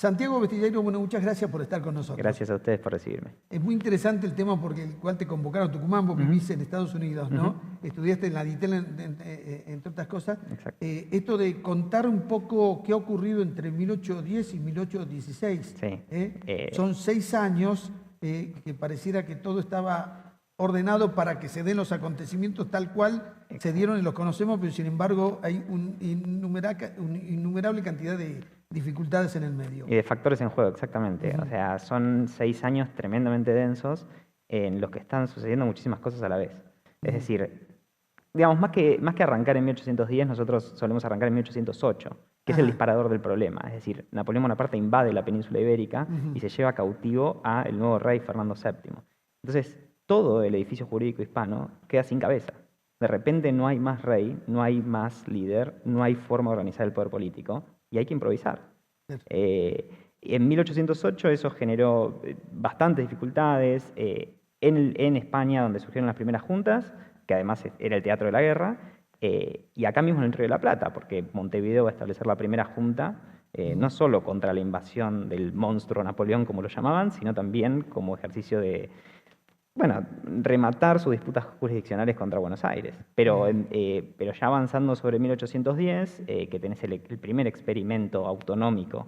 Santiago Bestigliero, bueno, muchas gracias por estar con nosotros. Gracias a ustedes por recibirme. Es muy interesante el tema porque el cual te convocaron a Tucumán, vos vivís en Estados Unidos, ¿no? Estudiaste en la DITEL, entre otras cosas. Exacto. Esto de contar un poco qué ha ocurrido entre 1810 y 1816. Sí. Son 6 años que pareciera que todo estaba ordenado para que se den los acontecimientos tal cual se dieron y los conocemos, pero sin embargo hay una innumerable cantidad de dificultades en el medio. Y de factores en juego, exactamente. O sea, son 6 años tremendamente densos en los que están sucediendo muchísimas cosas a la vez. Es decir, digamos, más que arrancar en 1810, nosotros solemos arrancar en 1808, que es el disparador del problema. Es decir, Napoleón Bonaparte invade la península ibérica y se lleva cautivo al nuevo rey Fernando VII. Entonces, todo el edificio jurídico hispano queda sin cabeza. De repente no hay más rey, no hay más líder, no hay forma de organizar el poder político y hay que improvisar. En 1808 eso generó bastantes dificultades. En España, donde surgieron las primeras juntas, que además era el teatro de la guerra, y acá mismo en el Río de la Plata, porque Montevideo va a establecer la primera junta, no solo contra la invasión del monstruo Napoleón, como lo llamaban, sino también como ejercicio de, bueno, rematar sus disputas jurisdiccionales contra Buenos Aires. Pero ya avanzando sobre 1810, que tenés el primer experimento autonómico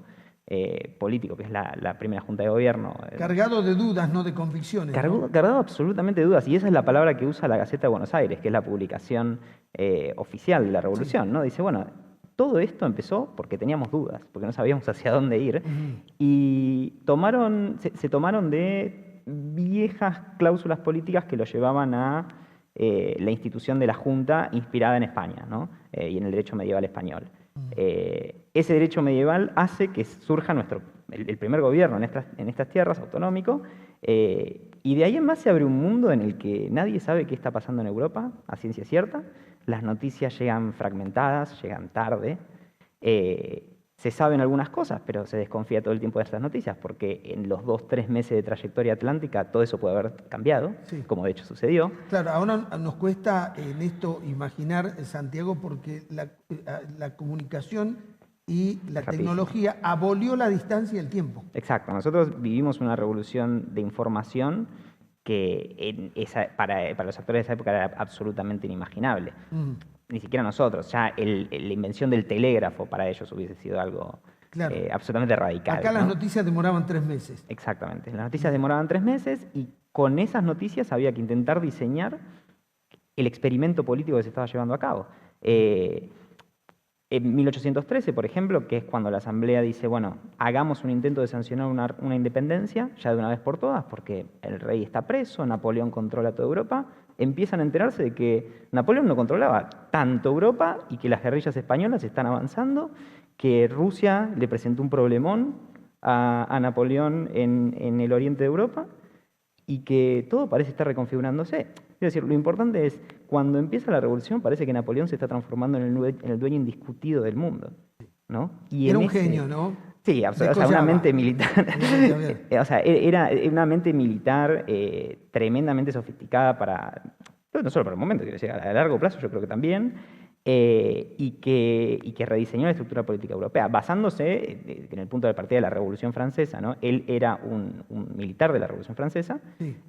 político, que es la primera Junta de Gobierno. Cargado de dudas, no de convicciones. Cargado absolutamente de dudas, y esa es la palabra que usa la Gaceta de Buenos Aires, que es la publicación oficial de la Revolución, ¿no? Dice, bueno, todo esto empezó porque teníamos dudas, porque no sabíamos hacia dónde ir, y se tomaron de viejas cláusulas políticas que lo llevaban a la institución de la Junta inspirada en España, ¿no? Y en el derecho medieval español. Ese derecho medieval hace que surja el primer gobierno en estas tierras autonómico, y de ahí en más se abre un mundo en el que nadie sabe qué está pasando en Europa, a ciencia cierta. Las noticias llegan fragmentadas, llegan tarde. Se saben algunas cosas, pero se desconfía todo el tiempo de estas noticias, porque en los 2-3 meses de trayectoria atlántica todo eso puede haber cambiado, como de hecho sucedió. Claro, ahora nos cuesta en esto imaginar, Santiago, porque la comunicación y la tecnología abolió la distancia y el tiempo. Exacto, nosotros vivimos una revolución de información que para los actores de esa época era absolutamente inimaginable. Ni siquiera nosotros, ya la invención del telégrafo para ellos hubiese sido algo absolutamente radical. Acá las noticias demoraban 3 meses. Exactamente, las noticias demoraban 3 meses y con esas noticias había que intentar diseñar el experimento político que se estaba llevando a cabo. En 1813, por ejemplo, que es cuando la Asamblea dice, bueno, hagamos un intento de sancionar una independencia, ya de una vez por todas, porque el rey está preso, Napoleón controla toda Europa, empiezan a enterarse de que Napoleón no controlaba tanto Europa y que las guerrillas españolas están avanzando, que Rusia le presentó un problemón a Napoleón en el oriente de Europa y que todo parece estar reconfigurándose. Es decir, lo importante es, cuando empieza la revolución parece que Napoleón se está transformando en el dueño indiscutido del mundo, ¿no? Y era un genio, ¿no? Sí, o sea, una mente militar. O sea, era una mente militar tremendamente sofisticada no solo para el momento, quiero decir, a largo plazo yo creo que también, y que rediseñó la estructura política europea, basándose en el punto de partida de la Revolución Francesa, ¿no? Él era un militar de la Revolución Francesa,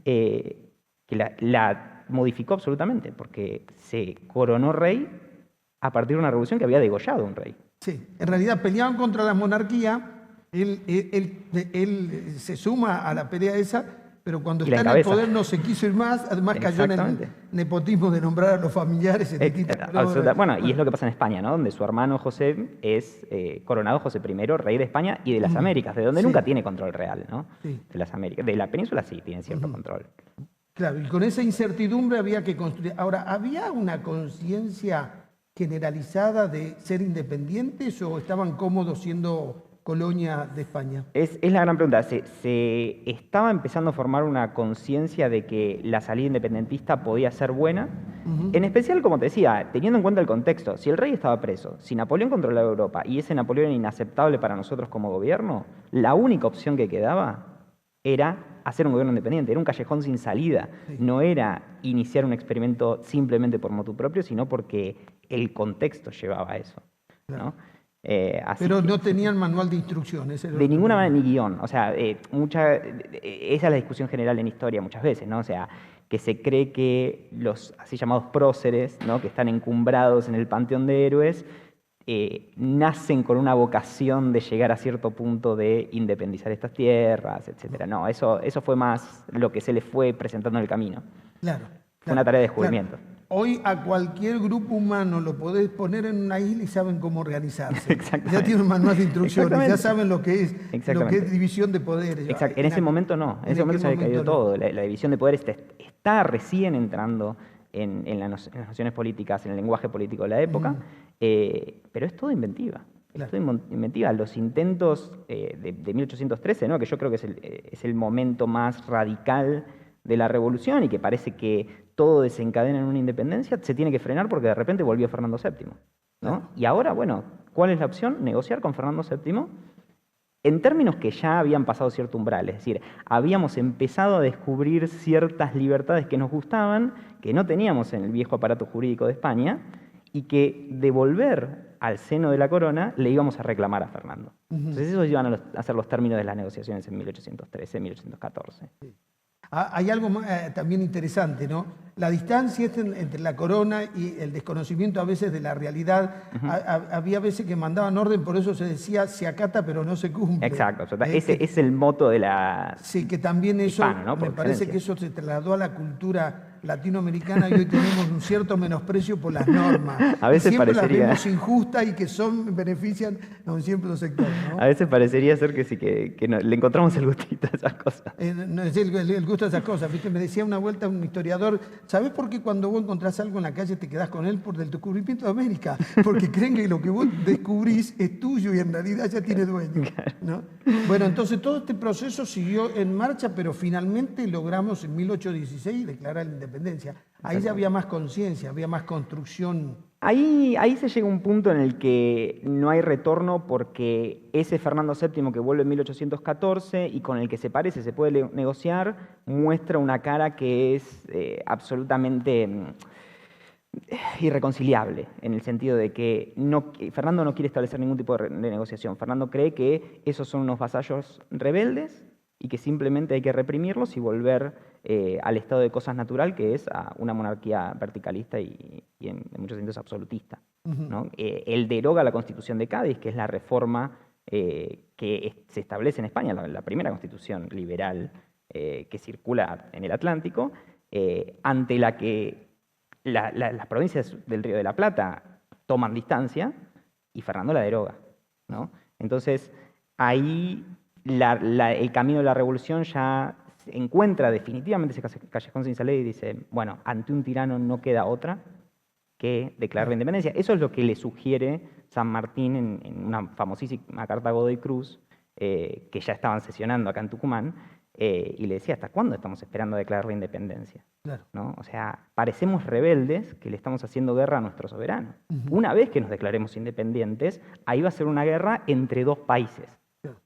que la modificó absolutamente, porque se coronó rey a partir de una revolución que había degollado a un rey. Sí, en realidad peleaban contra la monarquía, él se suma a la pelea esa, pero cuando está en el poder no se quiso ir más, además cayó en el nepotismo de nombrar a los familiares. Bueno, y es lo que pasa en España, ¿no? Donde su hermano José es coronado José I, rey de España y de las Américas, de donde nunca tiene control real, ¿no? De las Américas. De la península sí tiene cierto control. Claro, y con esa incertidumbre había que construir. Ahora, ¿había una conciencia generalizada de ser independientes o estaban cómodos siendo colonia de España? Es la gran pregunta. Se estaba empezando a formar una conciencia de que la salida independentista podía ser buena. En especial, como te decía, teniendo en cuenta el contexto, si el rey estaba preso, si Napoleón controlaba Europa y ese Napoleón era inaceptable para nosotros como gobierno, la única opción que quedaba era hacer un gobierno independiente, era un callejón sin salida, no era iniciar un experimento simplemente por motu propio, sino porque el contexto llevaba a eso, ¿no? Pero no tenían manual de instrucciones. De ninguna manera, ni guión. O sea, esa es la discusión general en historia muchas veces, ¿no? O sea, que se cree que los así llamados próceres, ¿no? Que están encumbrados en el panteón de héroes, nacen con una vocación de llegar a cierto punto de independizar estas tierras, etc. No, eso fue más lo que se les fue presentando en el camino. Claro. Fue una tarea de descubrimiento. Claro. Hoy a cualquier grupo humano lo podés poner en una isla y saben cómo organizarse. Ya tienen un manual de instrucciones, ya saben lo que es división de poderes. Exacto. En ese momento no, en ese momento se había caído todo. La división de poderes está recién entrando en las nociones políticas, en el lenguaje político de la época, pero es todo inventiva. Claro. Es todo inventiva. Los intentos de 1813, ¿no? Que yo creo que es el momento más radical de la revolución y que parece que todo desencadena en una independencia, se tiene que frenar porque de repente volvió Fernando VII, ¿no? Y ahora, bueno, ¿cuál es la opción? Negociar con Fernando VII en términos que ya habían pasado cierto umbral, es decir, habíamos empezado a descubrir ciertas libertades que nos gustaban, que no teníamos en el viejo aparato jurídico de España, y que de volver al seno de la corona le íbamos a reclamar a Fernando. Entonces esos iban a ser los términos de las negociaciones en 1813, 1814. Sí. Hay algo también interesante, ¿no? La distancia entre la corona y el desconocimiento a veces de la realidad. Había veces que mandaban orden, por eso se decía se acata pero no se cumple. Exacto. Ese es el moto de la... Sí, que también eso, hispana, ¿no? me parece que eso se trasladó a la cultura latinoamericana y hoy tenemos un cierto menosprecio por las normas. A veces siempre parecería... las vemos injustas y que benefician a un cierto sector, ¿no? A veces parecería ser que sí, que no, le encontramos el gustito a esas cosas. No es el gusto de esas cosas, ¿viste? Me decía una vuelta un historiador, ¿sabés por qué cuando vos encontrás algo en la calle te quedás con él? Por el descubrimiento de América, porque creen que lo que vos descubrís es tuyo y en realidad ya tiene dueño, ¿no? Bueno, entonces todo este proceso siguió en marcha, pero finalmente logramos en 1816 declarar la independencia. Ahí ya había más conciencia, había más construcción. Ahí se llega a un punto en el que no hay retorno porque ese Fernando VII que vuelve en 1814 y con el que se parece, se puede negociar, muestra una cara que es absolutamente irreconciliable, en el sentido de que Fernando no quiere establecer ningún tipo de negociación. Fernando cree que esos son unos vasallos rebeldes y que simplemente hay que reprimirlos y volver al estado de cosas natural, que es a una monarquía verticalista y en muchos sentidos absolutista, ¿no? Él deroga la Constitución de Cádiz, que es la reforma que se establece en España, la primera constitución liberal que circula en el Atlántico, ante la que las provincias del Río de la Plata toman distancia y Fernando la deroga, ¿no? Entonces, ahí el camino de la revolución ya encuentra definitivamente ese callejón sin salida y dice, bueno, ante un tirano no queda otra que declarar la independencia. Eso es lo que le sugiere San Martín en una famosísima carta a Godoy Cruz, que ya estaban sesionando acá en Tucumán, y le decía, ¿hasta cuándo estamos esperando a declarar la independencia? Claro. ¿No? O sea, parecemos rebeldes que le estamos haciendo guerra a nuestro soberano. Una vez que nos declaremos independientes, ahí va a ser una guerra entre dos países.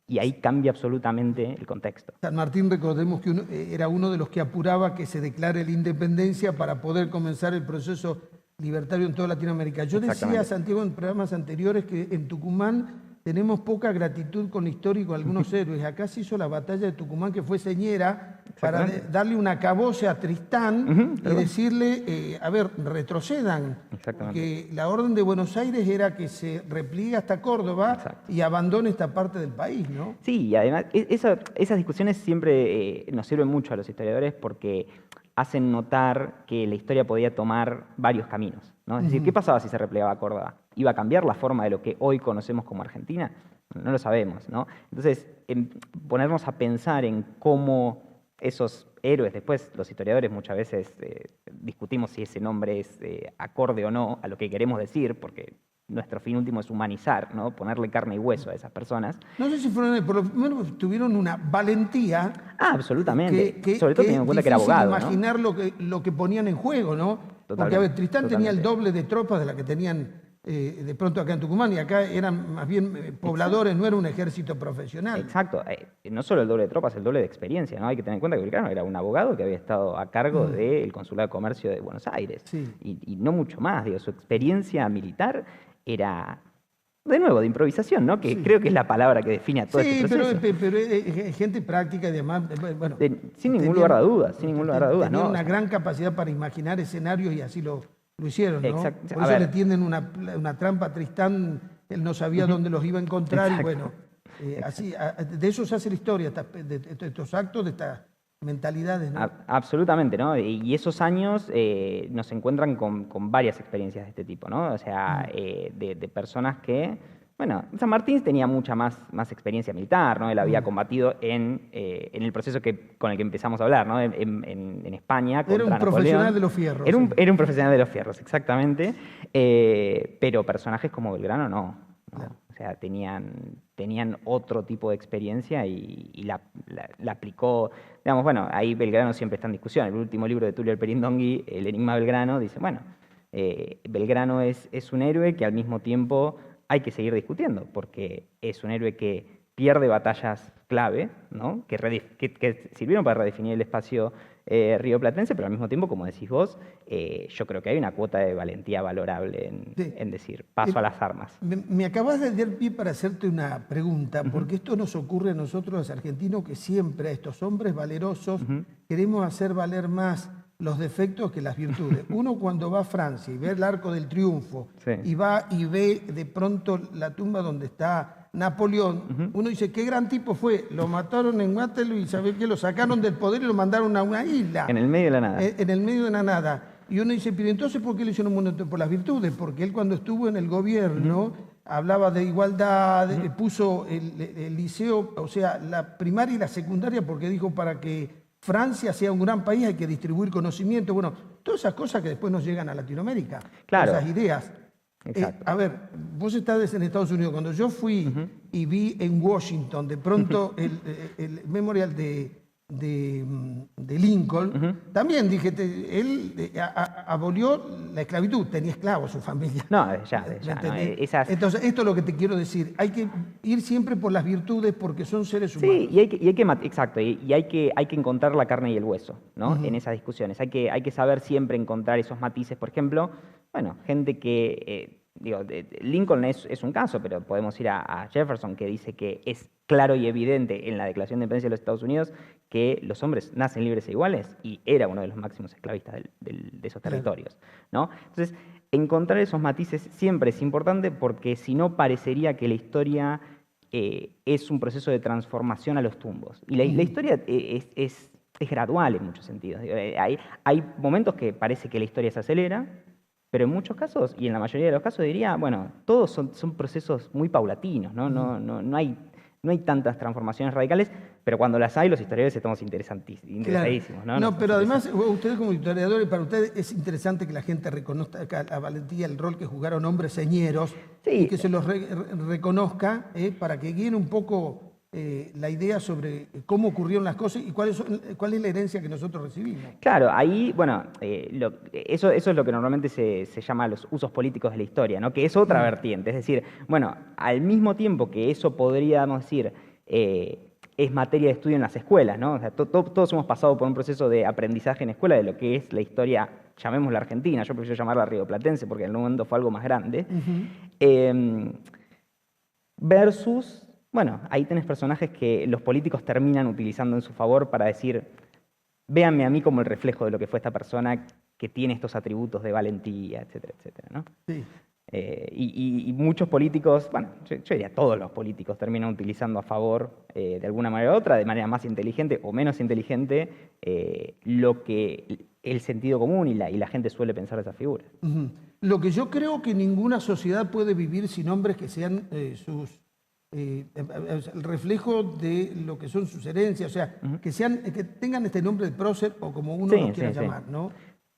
Y ahí cambia absolutamente el contexto. San Martín, recordemos que era uno de los que apuraba que se declare la independencia para poder comenzar el proceso libertario en toda Latinoamérica. Yo decía, Santiago, en programas anteriores que en Tucumán tenemos poca gratitud con la historia y con algunos héroes. Acá se hizo la batalla de Tucumán, que fue señera, para darle un acabose a Tristán y decirle, a ver, retrocedan. Porque la orden de Buenos Aires era que se repliegue hasta Córdoba y abandone esta parte del país, ¿no? Sí, y además esas discusiones siempre nos sirven mucho a los historiadores porque hacen notar que la historia podía tomar varios caminos, ¿no? Es decir, ¿qué pasaba si se replegaba Córdoba? ¿Iba a cambiar la forma de lo que hoy conocemos como Argentina? No lo sabemos, ¿no? Entonces, ponernos a pensar en cómo esos héroes, después los historiadores muchas veces discutimos si ese nombre es acorde o no a lo que queremos decir, porque nuestro fin último es humanizar, ¿no? Ponerle carne y hueso a esas personas. No sé si fueron, por lo menos tuvieron una valentía. Ah, absolutamente. Sobre todo teniendo en cuenta que era abogado, imaginar, ¿no? lo que ponían en juego, ¿no? Totalmente, porque, a ver, Tristán tenía el doble de tropas de la que tenían de pronto acá en Tucumán, y acá eran más bien pobladores, no era un ejército profesional. Exacto. No solo el doble de tropas, el doble de experiencia, ¿no? Hay que tener en cuenta que Belgrano era un abogado que había estado a cargo del Consulado de Comercio de Buenos Aires. Sí. Y no mucho más. Digo, su experiencia militar era de nuevo, de improvisación, ¿no? Que creo que es la palabra que define a todo este proceso. Pero es gente práctica y además, bueno, sin ningún lugar a dudas, sin ningún lugar a dudas, tenían ¿no? una gran capacidad para imaginar escenarios y así lo hicieron, ¿no? Exacto. Por eso le tienden una trampa a Tristán, él no sabía dónde los iba a encontrar. Exacto. Y bueno, así, de eso se hace la historia, de estos actos, de estas mentalidades, ¿no? Absolutamente, ¿no? Y esos años nos encuentran con varias experiencias de este tipo, ¿no? O sea, de personas que, bueno, San Martín tenía mucha más experiencia militar, ¿no? Él había combatido en el proceso con el que empezamos a hablar, ¿no? En España contra Era un Napoleón. Profesional de los fierros. Era un profesional de los fierros, exactamente. Pero personajes como Belgrano no. Claro. O sea, tenían otro tipo de experiencia y la aplicó. Digamos, bueno, ahí Belgrano siempre está en discusión. El último libro de Tulio Alperindongui, El enigma Belgrano, dice, bueno, Belgrano es un héroe que al mismo tiempo hay que seguir discutiendo, porque es un héroe que pierde batallas clave, ¿no? que sirvieron para redefinir el espacio rioplatense, pero al mismo tiempo, como decís vos, yo creo que hay una cuota de valentía valorable en decir paso a las armas. Me acabas de dar pie para hacerte una pregunta, porque esto nos ocurre a nosotros los argentinos, que siempre a estos hombres valerosos queremos hacer valer más los defectos que las virtudes. Uno cuando va a Francia y ve el Arco del Triunfo, y va y ve de pronto la tumba donde está Napoleón, uno dice, qué gran tipo fue, lo mataron en Waterloo y ¿sabés qué? Lo sacaron del poder y lo mandaron a una isla. En el medio de la nada. En el medio de la nada. Y uno dice, pero entonces ¿por qué le hicieron un monumento? Por las virtudes, porque él cuando estuvo en el gobierno hablaba de igualdad, puso el liceo, o sea, la primaria y la secundaria, porque dijo para que Francia sea un gran país hay que distribuir conocimiento. Bueno, todas esas cosas que después nos llegan a Latinoamérica. Claro. Esas ideas. A ver, vos estás en Estados Unidos. Cuando yo fui y vi en Washington de pronto el memorial de Lincoln, también dije, él abolió la esclavitud, tenía esclavos su familia. No, ya. Entonces, esto es lo que te quiero decir. Hay que ir siempre por las virtudes porque son seres humanos. Sí, exacto, y hay que encontrar la carne y el hueso, ¿no? En esas discusiones. Hay que saber siempre encontrar esos matices. Por ejemplo, bueno, gente que, Lincoln es un caso, pero podemos ir a Jefferson, que dice que es claro y evidente en la Declaración de Independencia de los Estados Unidos que los hombres nacen libres e iguales, y era uno de los máximos esclavistas de esos territorios, ¿no? Entonces, encontrar esos matices siempre es importante, porque si no parecería que la historia es un proceso de transformación a los tumbos. Y la historia es gradual en muchos sentidos. Hay momentos que parece que la historia se acelera, pero en muchos casos, y en la mayoría de los casos diría, bueno, todos son procesos muy paulatinos, ¿no? No hay tantas transformaciones radicales, pero cuando las hay, los historiadores estamos interesadísimos, ¿no? No, pero además, ustedes como historiadores, para ustedes es interesante que la gente reconozca la valentía, el rol que jugaron hombres señeros, y que se los reconozca para que guíen un poco la idea sobre cómo ocurrieron las cosas y cuál es la herencia que nosotros recibimos. Claro, ahí, bueno, eso es lo que normalmente se llama los usos políticos de la historia, ¿no? Que es otra vertiente. Es decir, bueno, al mismo tiempo que eso podríamos decir es materia de estudio en las escuelas, ¿no? O sea, todos hemos pasado por un proceso de aprendizaje en escuela de lo que es la historia, llamémosla argentina, yo prefiero llamarla rioplatense porque en el momento fue algo más grande, versus... Bueno, ahí tenés personajes que los políticos terminan utilizando en su favor para decir, véanme a mí como el reflejo de lo que fue esta persona que tiene estos atributos de valentía, etcétera, etcétera, ¿no? Sí. Y muchos políticos, bueno, yo diría todos los políticos terminan utilizando a favor, de alguna manera u otra, de manera más inteligente o menos inteligente, lo que el sentido común y la gente suele pensar de esas figuras. Lo que yo creo que ninguna sociedad puede vivir sin hombres que sean el reflejo de lo que son sus herencias, o sea, que tengan este nombre de prócer o como uno lo quiera llamar, ¿no?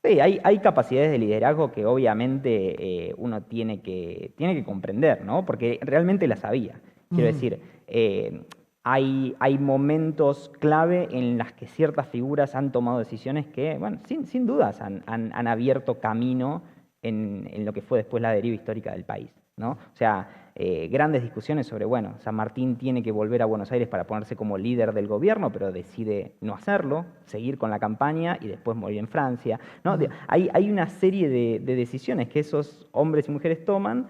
Sí, hay capacidades de liderazgo que obviamente uno tiene que comprender, ¿no? Porque realmente las había. Quiero decir, hay momentos clave en las que ciertas figuras han tomado decisiones que, bueno, sin dudas han abierto camino en lo que fue después la deriva histórica del país, ¿no? O sea, grandes discusiones sobre, bueno, San Martín tiene que volver a Buenos Aires para ponerse como líder del gobierno, pero decide no hacerlo, seguir con la campaña y después morir en Francia, ¿no? Hay una serie de decisiones que esos hombres y mujeres toman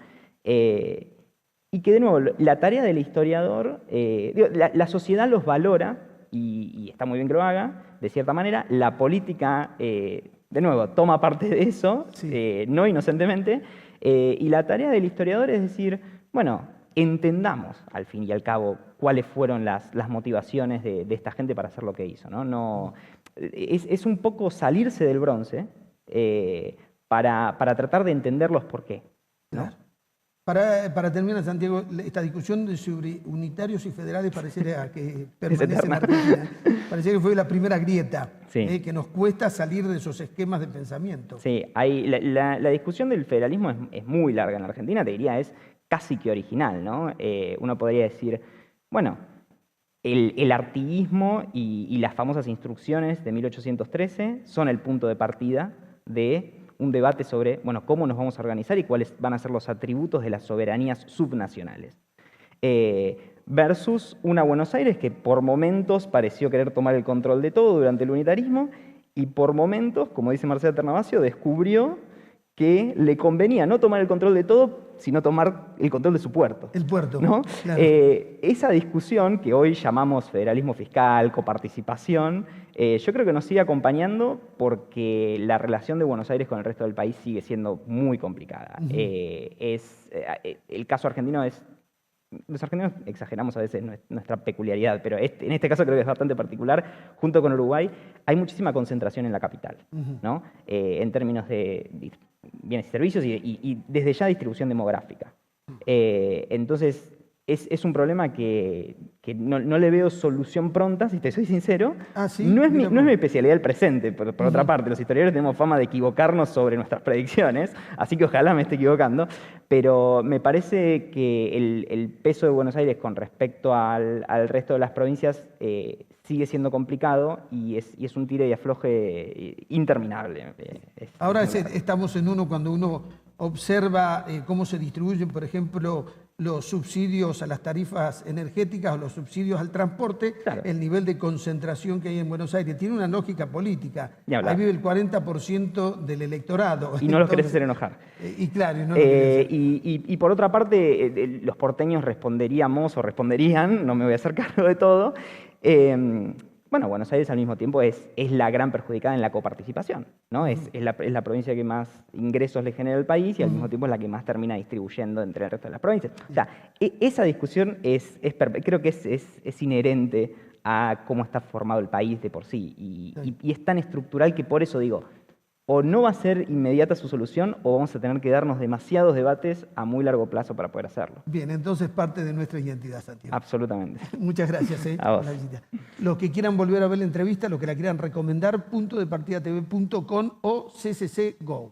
Y que, de nuevo, la tarea del historiador, la sociedad los valora, y está muy bien que lo haga, de cierta manera. La política, de nuevo, toma parte de eso, Sí. no inocentemente, y la tarea del historiador es decir, bueno, entendamos, al fin y al cabo, cuáles fueron las motivaciones de esta gente para hacer lo que hizo, ¿no? Es un poco salirse del bronce para tratar de entender los por qué, ¿no? Claro. Para terminar, Santiago, esta discusión sobre unitarios y federales pareciera que permanece en eterna. Argentina. Parecía que fue la primera grieta, Sí. que nos cuesta salir de esos esquemas de pensamiento. Sí, la discusión del federalismo es muy larga en la Argentina, te diría, es casi que original, ¿no? Uno podría decir, bueno, el artiguismo y las famosas instrucciones de 1813 son el punto de partida de un debate sobre, bueno, cómo nos vamos a organizar y cuáles van a ser los atributos de las soberanías subnacionales. Versus una Buenos Aires que por momentos pareció querer tomar el control de todo durante el unitarismo y por momentos, como dice Marcela Ternavasio, descubrió que le convenía no tomar el control de todo, sino tomar el control de su puerto. El puerto, ¿No? claro. Esa discusión que hoy llamamos federalismo fiscal, coparticipación, yo creo que nos sigue acompañando porque la relación de Buenos Aires con el resto del país sigue siendo muy complicada. El caso argentino es... Los argentinos exageramos a veces nuestra peculiaridad, pero en este caso creo que es bastante particular. Junto con Uruguay hay muchísima concentración en la capital, ¿no? En términos de bienes y servicios y desde ya distribución demográfica. Entonces, es un problema que no le veo solución pronta, si te soy sincero. Ah, ¿sí? No es Mira mi especialidad el presente, por otra parte. Los historiadores tenemos fama de equivocarnos sobre nuestras predicciones, así que ojalá me esté equivocando, pero me parece que el peso de Buenos Aires con respecto al resto de las provincias sigue siendo complicado y es un tire y afloje interminable. Ahora estamos en cuando uno observa cómo se distribuyen, por ejemplo, los subsidios a las tarifas energéticas o los subsidios al transporte, Claro. el nivel de concentración que hay en Buenos Aires. Tiene una lógica política. Ni hablar. Ahí vive el 40% del electorado. Y no los querés hacer enojar. Y claro, y no los querés hacer. Y por otra parte, los porteños responderían, no me voy a hacer cargo de todo. Bueno, Buenos Aires al mismo tiempo es la gran perjudicada en la coparticipación, ¿no? Es la provincia que más ingresos le genera al país y al mismo tiempo es la que más termina distribuyendo entre el resto de las provincias. O sea, esa discusión creo que es inherente a cómo está formado el país de por sí y es tan estructural que por eso digo, o no va a ser inmediata su solución o vamos a tener que darnos demasiados debates a muy largo plazo para poder hacerlo. Bien, entonces parte de nuestra identidad, Santiago. Absolutamente. Muchas gracias A vos. por la visita. Los que quieran volver a ver la entrevista, los que la quieran recomendar, puntodepartidatv.com o CCC Go.